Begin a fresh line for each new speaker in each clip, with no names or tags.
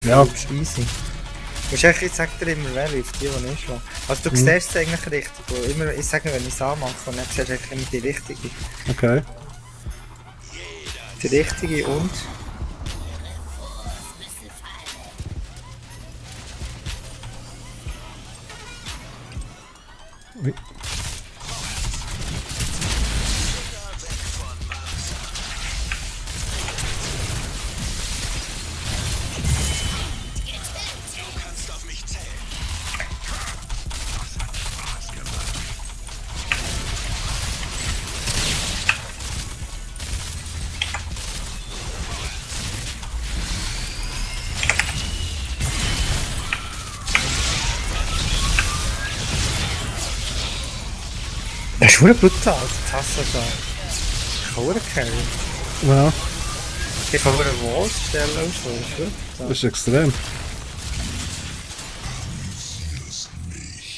Ja.
Das ist easy. Du musst echt, ich sag dir immer, wer auf die nicht schlagen. Also du siehst es eigentlich richtig. Immer, ich sage, wenn ich es anmache, dann siehst du eigentlich immer die richtige.
Okay.
Die richtige und...
Ui.
Das ist verdammt brutal, die Tasse da. Ich kann verdammt carry.
Ja,
Ich kann verdammt Walls stellen und so. Das ist verdammt brutal.
das ist extrem.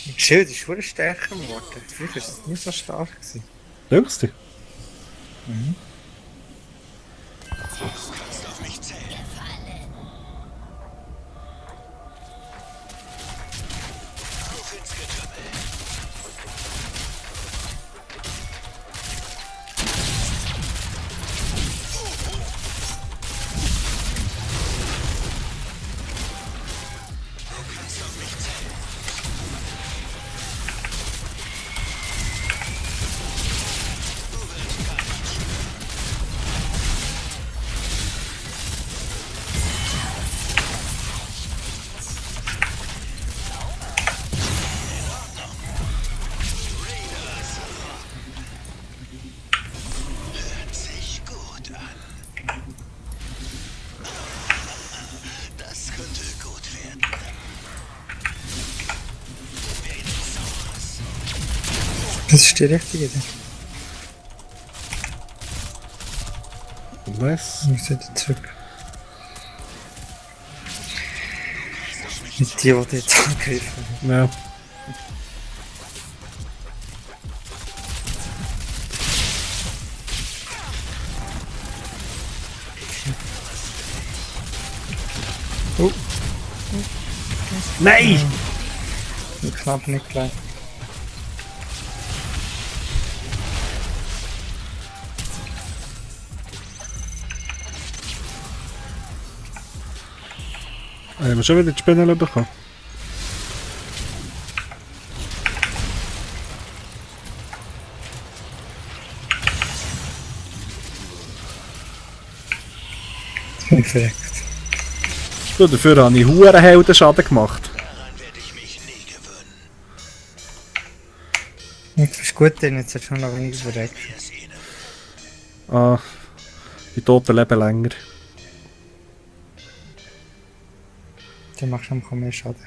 Das Schild ist verdammt stärker geworden. Früher war es nicht so stark.
Denkst du?
Sich gut an. Das könnte gut werden.
Das ist die richtige.
Nice.
Ich muss wieder zurück. Mit die jetzt angegriffen haben.
Ja.
Oh,
Nein!
knapp nicht gleich.
Haben wir schon wieder die Spinne bekommen?
Perfekt.
Du, dafür habe ich huere Heldenschaden gemacht.
Daran werde ich mich nie gewöhnen.
Das ist gut, denn jetzt hat schon noch weniger verreckt.
Wie es ihnen
Ah, die Toten leben länger.
Dann machst du noch mehr Schaden.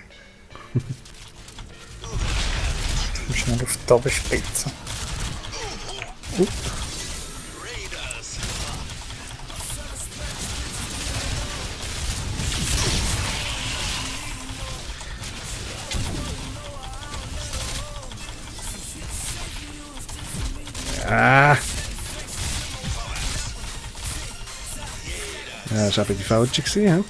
Du musst schnell auf die Oberspitze.
Raiders.
Ah! Ja, das war eben die falsche gewesen, ja?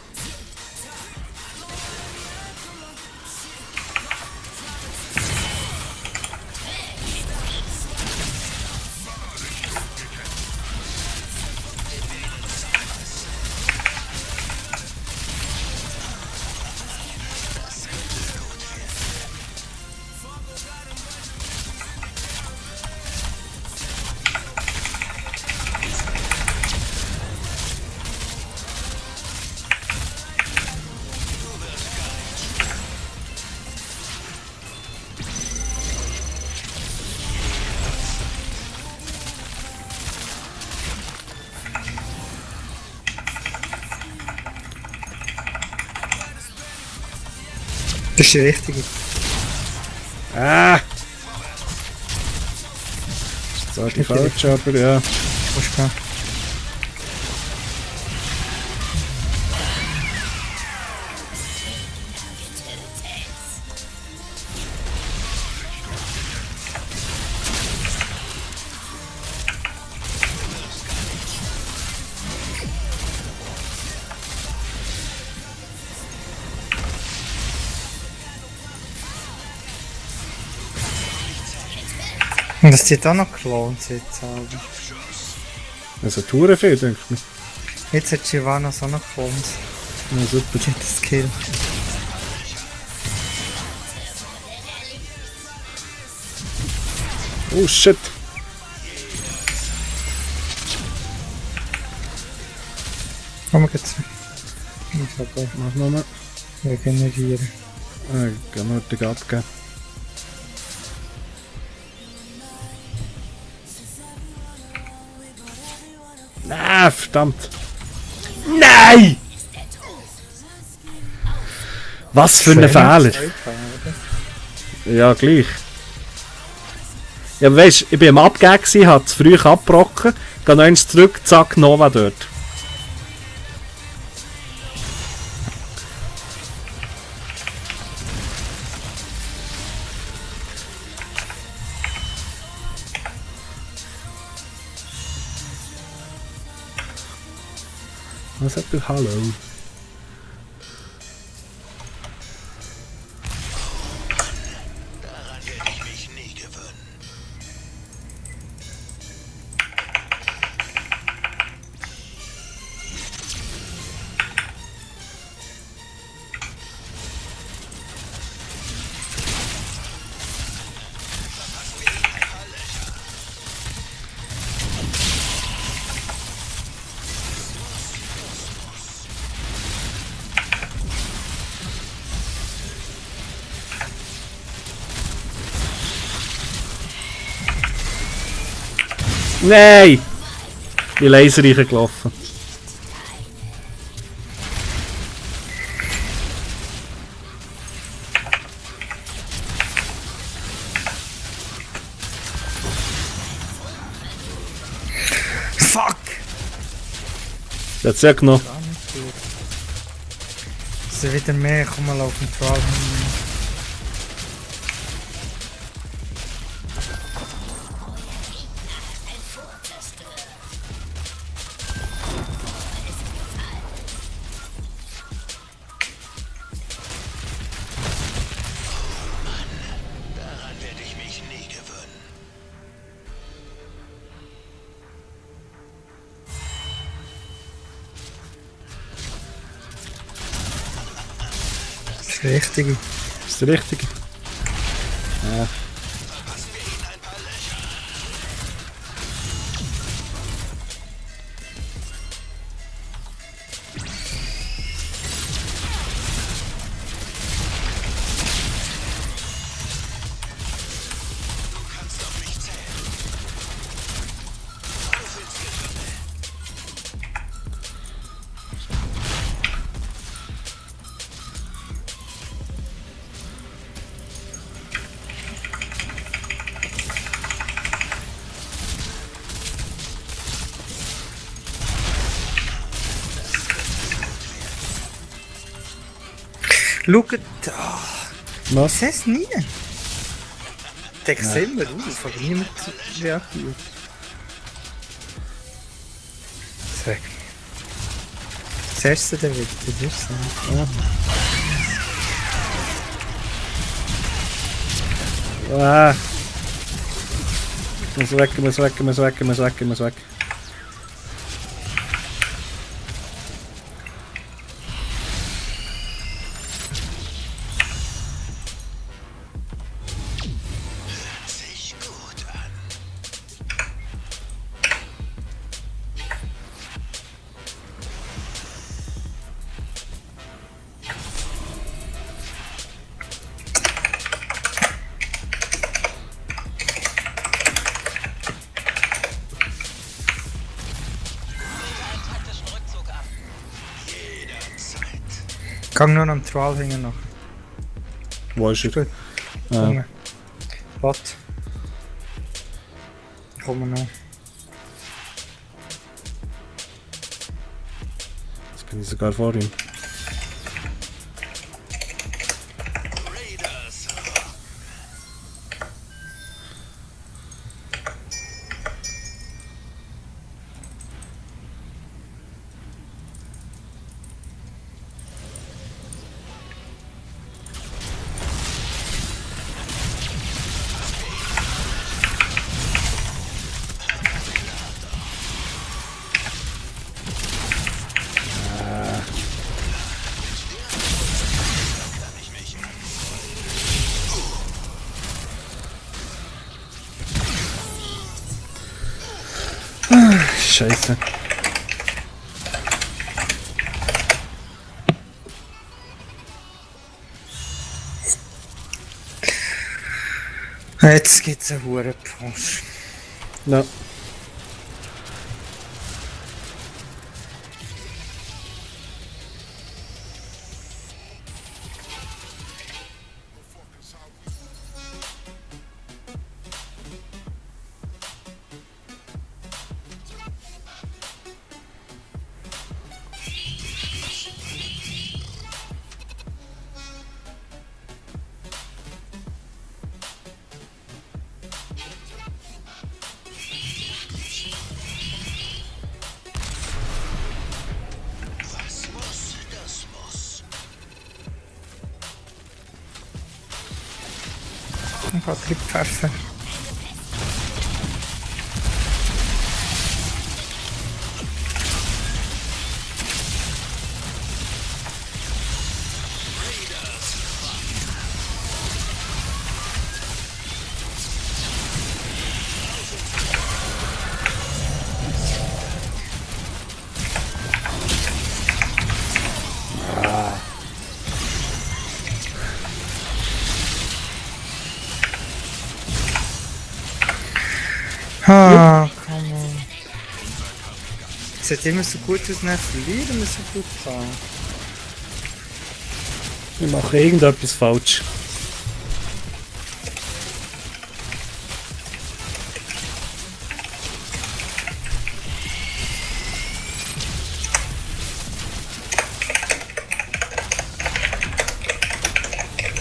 Das ist die richtige.
Ah! Das war die falsche, aber ja.
Musst gehen. Und das sieht auch noch gelohnt jetzt, aber.
Also Touren viel, denke ich mir.
Jetzt hat Giovanna so noch gelohnt.
Ja, super.
Die hat das Kill.
Oh shit.
Komm mal jetzt. Ich glaube,
Mach nochmal.
regenerieren.
Ich kann nur den abgeben. Nein, verdammt. Nein! Was für ein Fehler. Ja, gleich. Ja, weißt, ich bin am Abgeben gewesen, habe zu früh abgebrochen, gehe noch eins zurück, zack, Nova dort. Was hat der Hallo?
Daran werde ich mich nie gewöhnen.
Nein! Die Laser reingelaufen.
Fuck!
Jetzt ja genommen.
Gar nicht gut. Also wieder mehr, komm mal auf den Troll.
Daran werde ich mich nie gewöhnen.
Das ist das Richtige.
Ist der richtige? Ja.
Schaut, ich
Was?
sehe es nie. Der sehen wir auf, aber niemand reagiert. Sag. Siehst du den wieder? Das ist so. Ja.
Ah. Muss weg, muss weg, muss weg, muss weg, muss weg.
Sich gut an.
Gang nur am Troll hängen noch.
Wo ist er?
Gut.
Ja.
Junge. Was? Komm noch.
Jetzt bin ich sogar vor ihm.
Raiders.
Scheiße.
Jetzt gibt's einen Hurenpush.
Ja.
Was muss, das muss.
Ich hab Pfeffer. Ah, come on. Es sieht immer so gut aus, nicht verlieren wir so gut kann.
Wir machen irgendetwas falsch.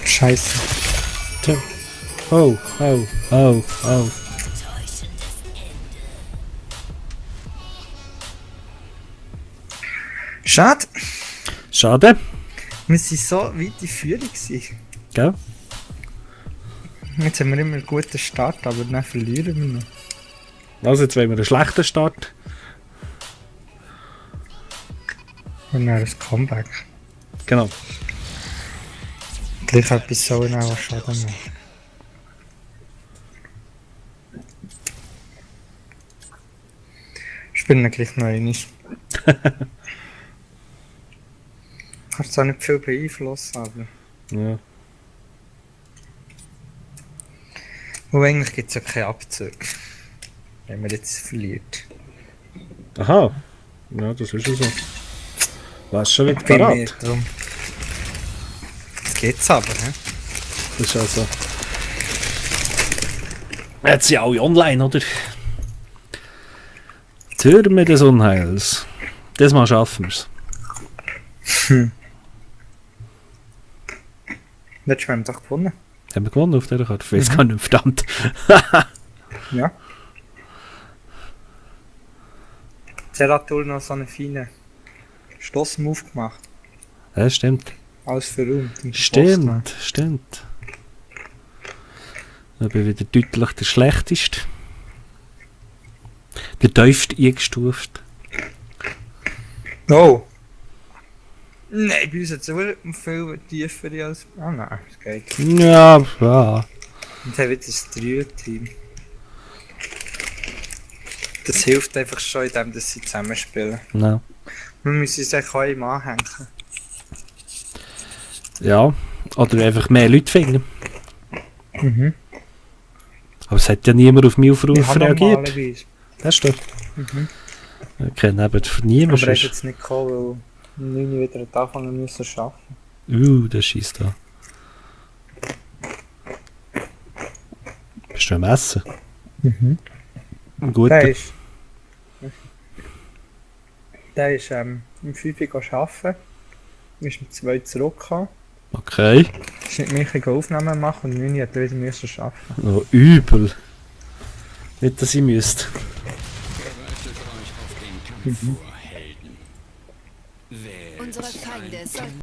Scheiße.
Tja. Oh, oh, oh, oh.
Schade.
Schade.
Wir waren so weit in Führung gewesen.
Gell?
Jetzt haben wir immer einen guten Start, aber dann verlieren wir noch.
Also jetzt wollen wir einen schlechten Start.
Und dann ein Comeback.
Genau.
Gleich etwas so genau was Schaden macht. Spielen wir gleich noch einmal. Kannst zwar nicht viel beeinflussen, aber...
Ja.
Und eigentlich gibt es ja keine Abzüge. Wenn man jetzt verliert.
Aha. Ja, das ist ja so. Warst schon wieder
Bei mir
parat?
drum. Jetzt geht's aber, hä?
Das ist also. Jetzt sind alle online, oder? Türme des Unheils. Das mal schaffen wir's.
Letztes Mal haben wir doch gewonnen.
Haben wir gewonnen auf dieser Karte? Ich weiß gar nicht, verdammt.
Ja. Zeratul noch so einen feinen Stossmove gemacht.
Ja, stimmt.
Alles verräumt.
Stimmt, stimmt. Ich bin wieder deutlich der Schlechteste. Der tiefste eingestuft.
Oh! Nein, bei uns hat es auch viel tiefer als... Ah nein, das geht.
Ja, ja.
Und haben wieder das 3-Team. Das hilft einfach schon, indem dass sie zusammenspielen.
No.
Wir müssen uns eigentlich auch im anhängen.
Ja, oder einfach mehr Leute finden.
Mhm.
Aber es hat ja niemand auf meinen Aufruf
Ich habe
reagiert.
normalerweise.
Das ist doch.
Mhm.
Ich kenne eben niemanden.
Aber er ist
sonst.
jetzt nicht gekommen, weil wir 9 wieder anfangen müssen zu arbeiten.
Das schießt da. Bist du am Essen?
Mhm.
Gut.
Der ist im 5 Uhr arbeiten. Ist um 2 zurückgekommen.
Okay.
Ist nicht mehr Aufnahmen machen und 9 hat er wieder müssen arbeiten.
Oh, übel. Nicht, dass ich müsste.
Bereitet euch auf den Kampf vor, Helden. Wer
Unsere Feinde sollten